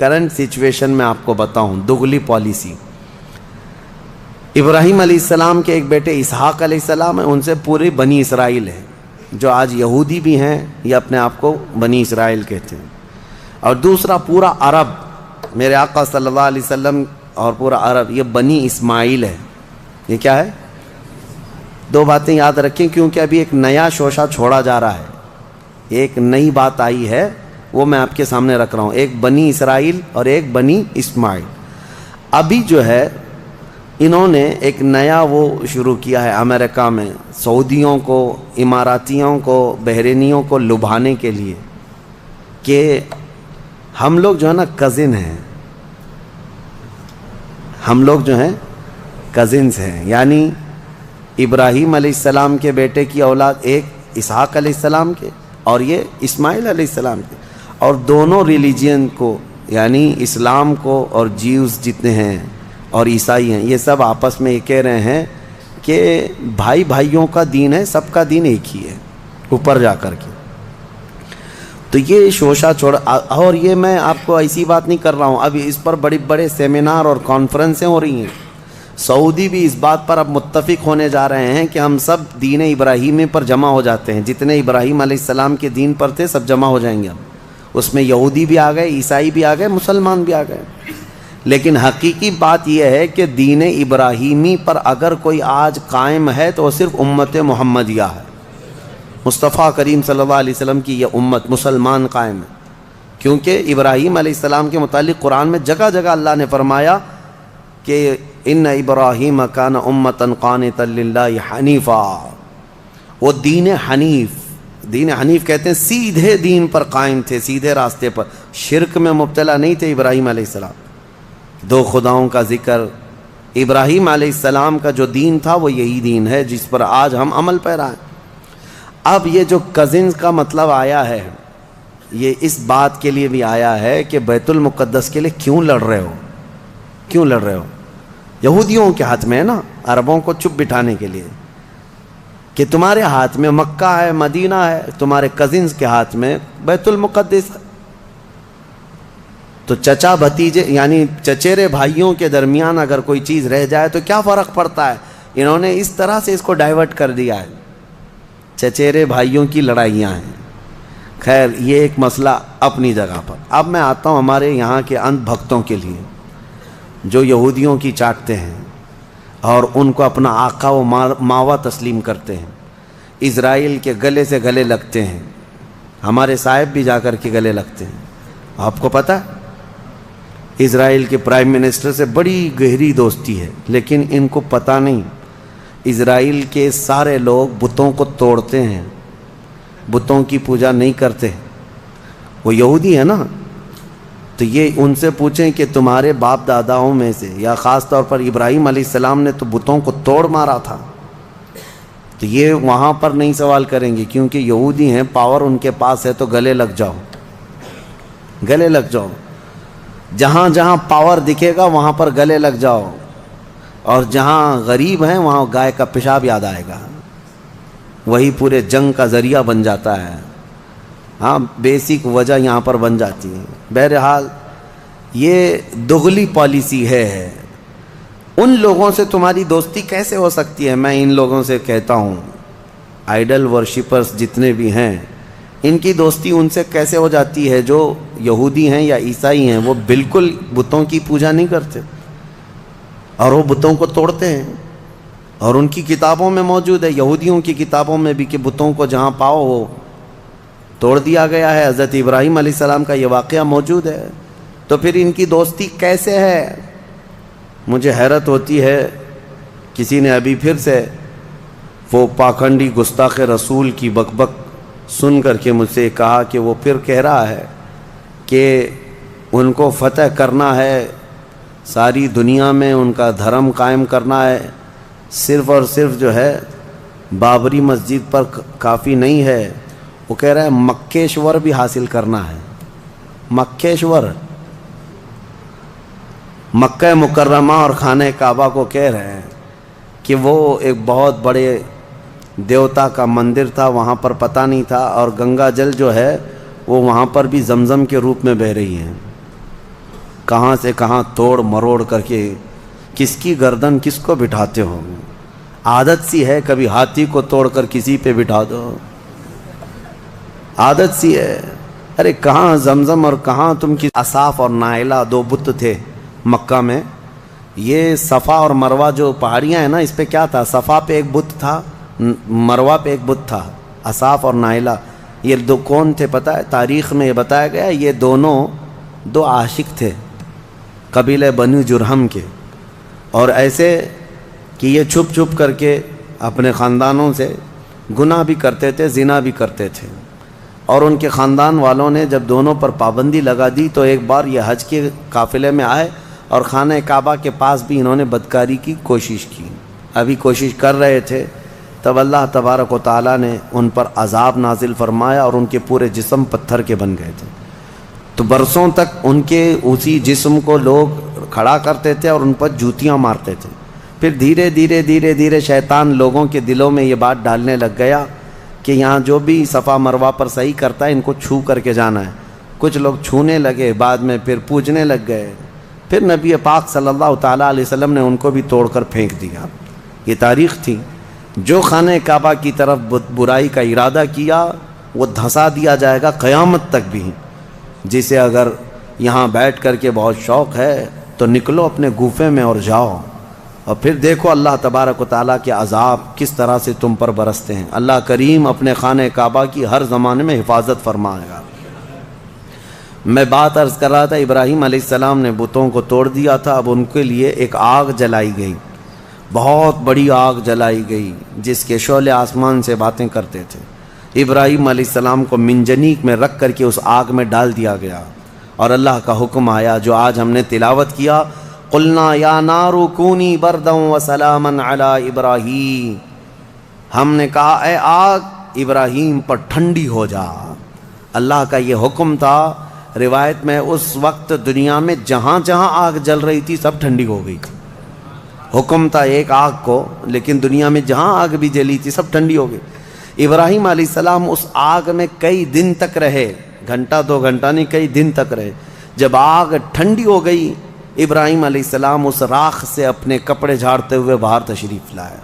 Current situation میں آپ کو بتاؤں، دگلی پالیسی. ابراہیم علیہ السلام کے ایک بیٹے اسحاق علیہ السلام ہیں، ان سے پوری بنی اسرائیل ہے، جو آج یہودی بھی ہیں یا اپنے آپ کو بنی اسرائیل کہتے ہیں. اور دوسرا پورا عرب، میرے آقا صلی اللہ علیہ وسلم اور پورا عرب، یہ بنی اسماعیل ہے. یہ کیا ہے؟ دو باتیں یاد رکھیں، کیونکہ ابھی ایک نیا شوشہ چھوڑا جا رہا ہے، ایک نئی بات آئی ہے، وہ میں آپ کے سامنے رکھ رہا ہوں. ایک بنی اسرائیل اور ایک بنی اسماعیل. ابھی جو ہے انہوں نے ایک نیا وہ شروع کیا ہے امریکہ میں، سعودیوں کو، اماراتیوں کو، بحرینیوں کو لبھانے کے لیے کہ ہم لوگ جو ہے نا کزن ہیں، ہم لوگ جو ہیں کزنز ہیں. یعنی ابراہیم علیہ السلام کے بیٹے کی اولاد ایک اسحاق علیہ السلام کے اور یہ اسماعیل علیہ السلام کے، اور دونوں ریلیجین کو، یعنی اسلام کو اور جیوز جتنے ہیں اور عیسائی ہیں، یہ سب آپس میں یہ کہہ رہے ہیں کہ بھائی بھائیوں کا دین ہے، سب کا دین ایک ہی ہے اوپر جا کر کے. تو یہ شوشہ چھوڑ، اور یہ میں آپ کو ایسی بات نہیں کر رہا ہوں، اب اس پر بڑے بڑے سیمینار اور کانفرنسیں ہو رہی ہیں. سعودی بھی اس بات پر اب متفق ہونے جا رہے ہیں کہ ہم سب دین ابراہیمی پر جمع ہو جاتے ہیں، جتنے ابراہیم علیہ السلام کے دین پر تھے سب جمع ہو جائیں گے. اب اس میں یہودی بھی آ گئے، عیسائی بھی آ گئے، مسلمان بھی آ گئے. لیکن حقیقی بات یہ ہے کہ دین ابراہیمی پر اگر کوئی آج قائم ہے تو وہ صرف امت محمدیہ ہے. مصطفیٰ کریم صلی اللہ علیہ وسلم کی یہ امت مسلمان قائم ہے، کیونکہ ابراہیم علیہ السلام کے متعلق قرآن میں جگہ جگہ اللہ نے فرمایا کہ ان ابراہیم کان امتا قانتا للہ حنیفا. وہ دین حنیف کہتے ہیں سیدھے دین پر قائم تھے، سیدھے راستے پر، شرک میں مبتلا نہیں تھے ابراہیم علیہ السلام. دو خداؤں کا ذکر، ابراہیم علیہ السلام کا جو دین تھا وہ یہی دین ہے جس پر آج ہم عمل پیرا ہیں. اب یہ جو کزنز کا مطلب آیا ہے، یہ اس بات کے لیے بھی آیا ہے کہ بیت المقدس کے لیے کیوں لڑ رہے ہو؟ یہودیوں کے ہاتھ میں ہے نا، عربوں کو چپ بٹھانے کے لیے کہ تمہارے ہاتھ میں مکہ ہے، مدینہ ہے، تمہارے کزنز کے ہاتھ میں بیت المقدس ہے. تو چچا بھتیجے یعنی چچیرے بھائیوں کے درمیان اگر کوئی چیز رہ جائے تو کیا فرق پڑتا ہے؟ انہوں نے اس طرح سے اس کو ڈائیورٹ کر دیا ہے. چچیرے بھائیوں کی لڑائیاں ہیں. خیر، یہ ایک مسئلہ اپنی جگہ پر. اب میں آتا ہوں ہمارے یہاں کے اندھ بھکتوں کے لیے، جو یہودیوں کی چاٹتے ہیں اور ان کو اپنا آقا و ماوا تسلیم کرتے ہیں، اسرائیل کے گلے سے گلے لگتے ہیں. ہمارے صاحب بھی جا کر کے گلے لگتے ہیں. آپ کو پتہ ہے اسرائیل کے پرائم منسٹر سے بڑی گہری دوستی ہے، لیکن ان کو پتہ نہیں اسرائیل کے سارے لوگ بتوں کو توڑتے ہیں، بتوں کی پوجا نہیں کرتے. وہ یہودی ہے نا، تو یہ ان سے پوچھیں کہ تمہارے باپ داداؤں میں سے، یا خاص طور پر ابراہیم علیہ السلام نے تو بتوں کو توڑ مارا تھا، تو یہ وہاں پر نہیں سوال کریں گے کیونکہ یہودی ہیں، پاور ان کے پاس ہے. تو گلے لگ جاؤ. جہاں جہاں پاور دکھے گا وہاں پر گلے لگ جاؤ، اور جہاں غریب ہیں وہاں گائے کا پیشاب یاد آئے گا. وہی پورے جنگ کا ذریعہ بن جاتا ہے. ہاں، بیسک وجہ یہاں پر بن جاتی ہے. بہرحال یہ دگلی پالیسی ہے. ان لوگوں سے تمہاری دوستی کیسے ہو سکتی ہے؟ میں ان لوگوں سے کہتا ہوں، آئیڈل ورشپرز جتنے بھی ہیں، ان کی دوستی ان سے کیسے ہو جاتی ہے جو یہودی ہیں یا عیسائی ہیں؟ وہ بالکل بتوں کی پوجا نہیں کرتے اور وہ بتوں کو توڑتے ہیں. اور ان کی کتابوں میں موجود ہے، یہودیوں کی کتابوں میں بھی، کہ بتوں کو جہاں پاؤ وہ توڑ دیا گیا ہے. حضرت ابراہیم علیہ السلام کا یہ واقعہ موجود ہے. تو پھر ان کی دوستی کیسے ہے؟ مجھے حیرت ہوتی ہے. کسی نے ابھی پھر سے وہ پاکھنڈی گستاخ رسول کی بک سن کر کے مجھ سے کہا کہ وہ پھر کہہ رہا ہے کہ ان کو فتح کرنا ہے، ساری دنیا میں ان کا دھرم قائم کرنا ہے، صرف اور صرف جو ہے بابری مسجد پر کافی نہیں ہے. وہ کہہ رہا ہے مکیشور بھی حاصل کرنا ہے. مکیشور، مکہ مکرمہ اور خانہ کعبہ کو کہہ رہے ہیں کہ وہ ایک بہت بڑے دیوتا کا مندر تھا، وہاں پر پتہ نہیں تھا، اور گنگا جل جو ہے وہ وہاں پر بھی زمزم کے روپ میں بہہ رہی ہے. کہاں سے کہاں توڑ مروڑ کر کے کس کی گردن کس کو بٹھاتے ہو. عادت سی ہے کبھی ہاتھی کو توڑ کر کسی پہ بٹھا دو، عادت سی ہے. ارے کہاں زمزم اور کہاں تم کی اصاف اور نائلہ دو بت تھے مکہ میں. یہ صفا اور مروہ جو پہاڑیاں ہیں نا، اس پہ کیا تھا؟ صفا پہ ایک بت تھا، مروہ پہ ایک بت تھا، اصاف اور نائلہ. یہ دو کون تھے پتہ ہے؟ تاریخ میں یہ بتایا گیا یہ دونوں دو عاشق تھے قبیلہ بنو جرہم کے، اور ایسے کہ یہ چھپ چھپ کر کے اپنے خاندانوں سے گناہ بھی کرتے تھے، زنا بھی کرتے تھے. اور ان کے خاندان والوں نے جب دونوں پر پابندی لگا دی تو ایک بار یہ حج کے قافلے میں آئے اور خانہ کعبہ کے پاس بھی انہوں نے بدکاری کی کوشش کی. ابھی کوشش کر رہے تھے تب اللہ تبارک و تعالیٰ نے ان پر عذاب نازل فرمایا اور ان کے پورے جسم پتھر کے بن گئے تھے. تو برسوں تک ان کے اسی جسم کو لوگ کھڑا کرتے تھے اور ان پر جوتیاں مارتے تھے. پھر دھیرے دھیرے شیطان لوگوں کے دلوں میں یہ بات ڈالنے لگ گیا کہ یہاں جو بھی صفا مروہ پر صحیح کرتا ہے ان کو چھو کر کے جانا ہے. کچھ لوگ چھونے لگے، بعد میں پھر پوجنے لگ گئے. پھر نبی پاک صلی اللہ تعالیٰ علیہ وسلم نے ان کو بھی توڑ کر پھینک دیا. یہ تاریخ تھی. جو خانہ کعبہ کی طرف برائی کا ارادہ کیا وہ دھنسا دیا جائے گا قیامت تک بھی. جسے اگر یہاں بیٹھ کر کے بہت شوق ہے تو نکلو اپنے گوفے میں اور جاؤ، اور پھر دیکھو اللہ تبارک و تعالیٰ کے عذاب کس طرح سے تم پر برستے ہیں. اللہ کریم اپنے خانہ کعبہ کی ہر زمانے میں حفاظت فرمائے گا. میں بات عرض کر رہا تھا ابراہیم علیہ السلام نے بتوں کو توڑ دیا تھا. اب ان کے لیے ایک آگ جلائی گئی، بہت بڑی آگ جلائی گئی جس کے شعلے آسمان سے باتیں کرتے تھے. ابراہیم علیہ السلام کو منجنیق میں رکھ کر کے اس آگ میں ڈال دیا گیا اور اللہ کا حکم آیا جو آج ہم نے تلاوت کیا. قلنا یا نار کونی بردا وسلاما علی ابراہیم. ہم نے کہا اے آگ ابراہیم پر ٹھنڈی ہو جا. اللہ کا یہ حکم تھا. روایت میں اس وقت دنیا میں جہاں جہاں آگ جل رہی تھی سب ٹھنڈی ہو گئی تھی. حکم تھا ایک آگ کو، لیکن دنیا میں جہاں آگ بھی جلی تھی سب ٹھنڈی ہو گئی. ابراہیم علیہ السلام اس آگ میں کئی دن تک رہے، گھنٹہ دو گھنٹہ نہیں، کئی دن تک رہے. جب آگ ٹھنڈی ہو گئی ابراہیم علیہ السلام اس راکھ سے اپنے کپڑے جھاڑتے ہوئے باہر تشریف لائے.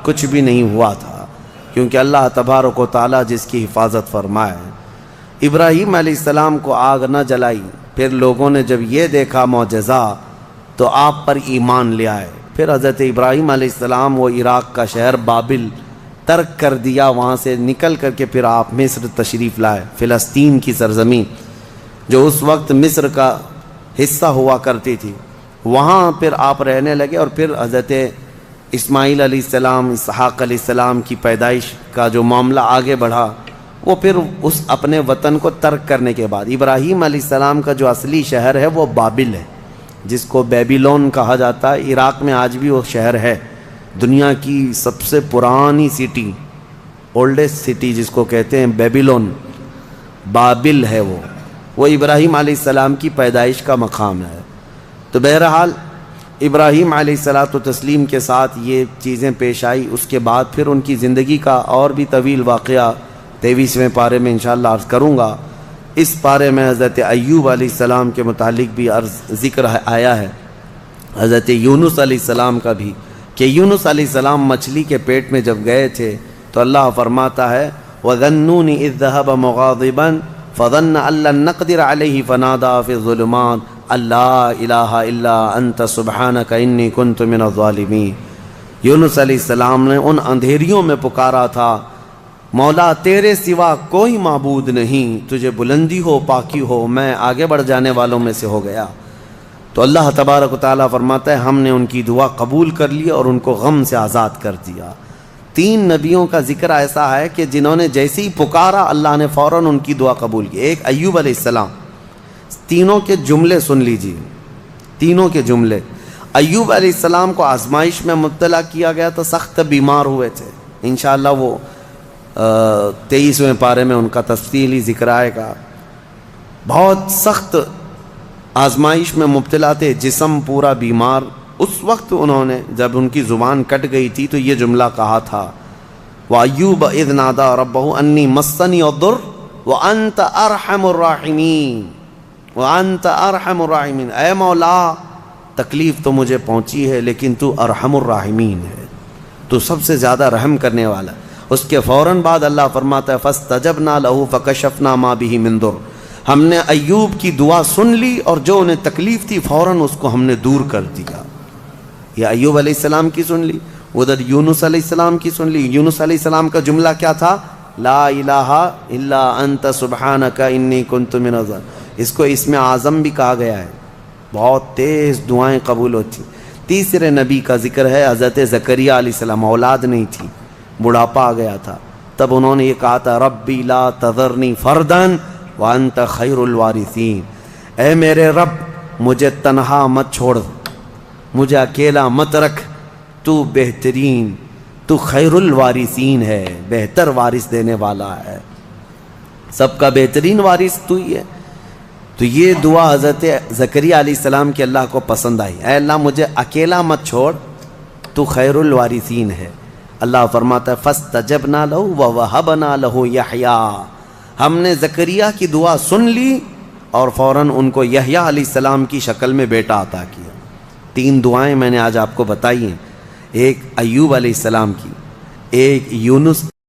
کچھ بھی نہیں ہوا تھا کیونکہ اللہ تبارک و تعالیٰ جس کی حفاظت فرمائے. ابراہیم علیہ السلام کو آگ نہ جلائی. پھر لوگوں نے جب یہ دیکھا معجزہ تو آپ پر ایمان لے آئے. پھر حضرت ابراہیم علیہ السلام وہ عراق کا شہر بابل ترک کر دیا، وہاں سے نکل کر کے پھر آپ مصر تشریف لائے، فلسطین کی سرزمین جو اس وقت مصر کا حصہ ہوا کرتی تھی. وہاں پھر آپ رہنے لگے اور پھر حضرت اسماعیل علیہ السلام، اسحاق علیہ السلام کی پیدائش کا جو معاملہ آگے بڑھا وہ پھر اس اپنے وطن کو ترک کرنے کے بعد ابراہیم علیہ السلام کا جو اصلی شہر ہے وہ بابل ہے، جس کو بیبیلون کہا جاتا ہے. عراق میں آج بھی وہ شہر ہے. دنیا کی سب سے پرانی سٹی، اولڈسٹ سٹی جس کو کہتے ہیں بیبیلون، بابل ہے. وہ ابراہیم علیہ السلام کی پیدائش کا مقام ہے. تو بہرحال ابراہیم علیہ الصلاۃ والتسلیم کے ساتھ یہ چیزیں پیش آئی. اس کے بعد پھر ان کی زندگی کا اور بھی طویل واقعہ 23ویں پارے میں انشاءاللہ عرض کروں گا. اس پارے میں حضرت ایوب علیہ السلام کے متعلق بھی ذکر آیا ہے، حضرت یونس علیہ السلام کا بھی، کہ یونس علیہ السلام مچھلی کے پیٹ میں جب گئے تھے تو اللہ فرماتا ہے وَذَنُّونِ إِذْ ذَهَبَ مُغَاضِبًا فَظَنَّ أَن لَّن نَّقْدِرَ عَلَيْهِ فَنَادَىٰ فِي الظُّلُمَاتِ أَن لَّا إِلَٰهَ إِلَّا أَنتَ سُبْحَانَكَ إِنِّي كُنتُ مِنَ الظَّالِمِينَ. یونس علیہ السلام نے ان اندھیریوں میں پکارا تھا مولا تیرے سوا کوئی معبود نہیں، تجھے بلندی ہو پاکی ہو، میں آگے بڑھ جانے والوں میں سے ہو گیا. تو اللہ تبارک و تعالیٰ فرماتا ہے ہم نے ان کی دعا قبول کر لی اور ان کو غم سے آزاد کر دیا. 3 نبیوں کا ذکر ایسا ہے کہ جنہوں نے جیسے ہی پکارا اللہ نے فوراً ان کی دعا قبول کی. ایک ایوب علیہ السلام. تینوں کے جملے سن لیجیے، تینوں کے جملے. ایوب علیہ السلام کو آزمائش میں مبتلا کیا گیا تو سخت بیمار ہوئے تھے. انشاءاللہ وہ 23ویں پارے میں ان کا تفصیلی ذکر آئے گا. بہت سخت آزمائش میں مبتلا تھے، جسم پورا بیمار. اس وقت انہوں نے جب ان کی زبان کٹ گئی تھی تو یہ جملہ کہا تھا وَأَيُّوبَ إِذْ نَادَىٰ رَبَّهُ أَنِّي مَسَّنِيَ الضُّرُّ وَأَنْتَ أَرْحَمُ الرَّاحِمِينَ. وانت ارحم الراحمین، اے مولا تکلیف تو مجھے پہنچی ہے لیکن تو ارحم الراحمین ہے، تو سب سے زیادہ رحم کرنے والا۔ اس کے فوراً بعد اللہ فرماتا ہے فاستجبنا له فکشفنا ما به من ضر، ہم نے ایوب کی دعا سن لی اور جو انہیں تکلیف تھی فوراً اس کو ہم نے دور کر دیا۔ یہ ایوب علیہ السلام کی سن لی، ادھر یونس علیہ السلام کی سن لی۔ یونس علیہ السلام کا جملہ کیا تھا؟ لا الہ الا انت سبحانک انی کنت من الظالمین، اس کو اسم اعظم بھی کہا گیا ہے، بہت تیز دعائیں قبول ہوتی۔ تیسرے نبی کا ذکر ہے حضرت زکریا علیہ السلام، اولاد نہیں تھی، بڑھاپا آ گیا تھا، تب انہوں نے یہ کہا تھا ربی لا تذرنی فردا وانت خیر الوارثین، اے میرے رب مجھے تنہا مت چھوڑ، مجھے اکیلا مت رکھ، تو بہترین، تو خیر الوارثین ہے، بہتر وارث دینے والا ہے، سب کا بہترین وارث تو ہی ہے۔ تو یہ دعا حضرت زکریا علیہ السلام کی اللہ کو پسند آئی، اے اللہ مجھے اکیلا مت چھوڑ، تو خیر الوارثین ہے۔ اللہ فرماتا ہے فاستجبنا له ووهبنا له یحییٰ، ہم نے زکریا کی دعا سن لی اور فوراً ان کو یحییٰ علیہ السلام کی شکل میں بیٹا عطا کیا۔ تین دعائیں میں نے آج آپ کو بتائی ہیں، ایک ایوب علیہ السلام کی، ایک یونس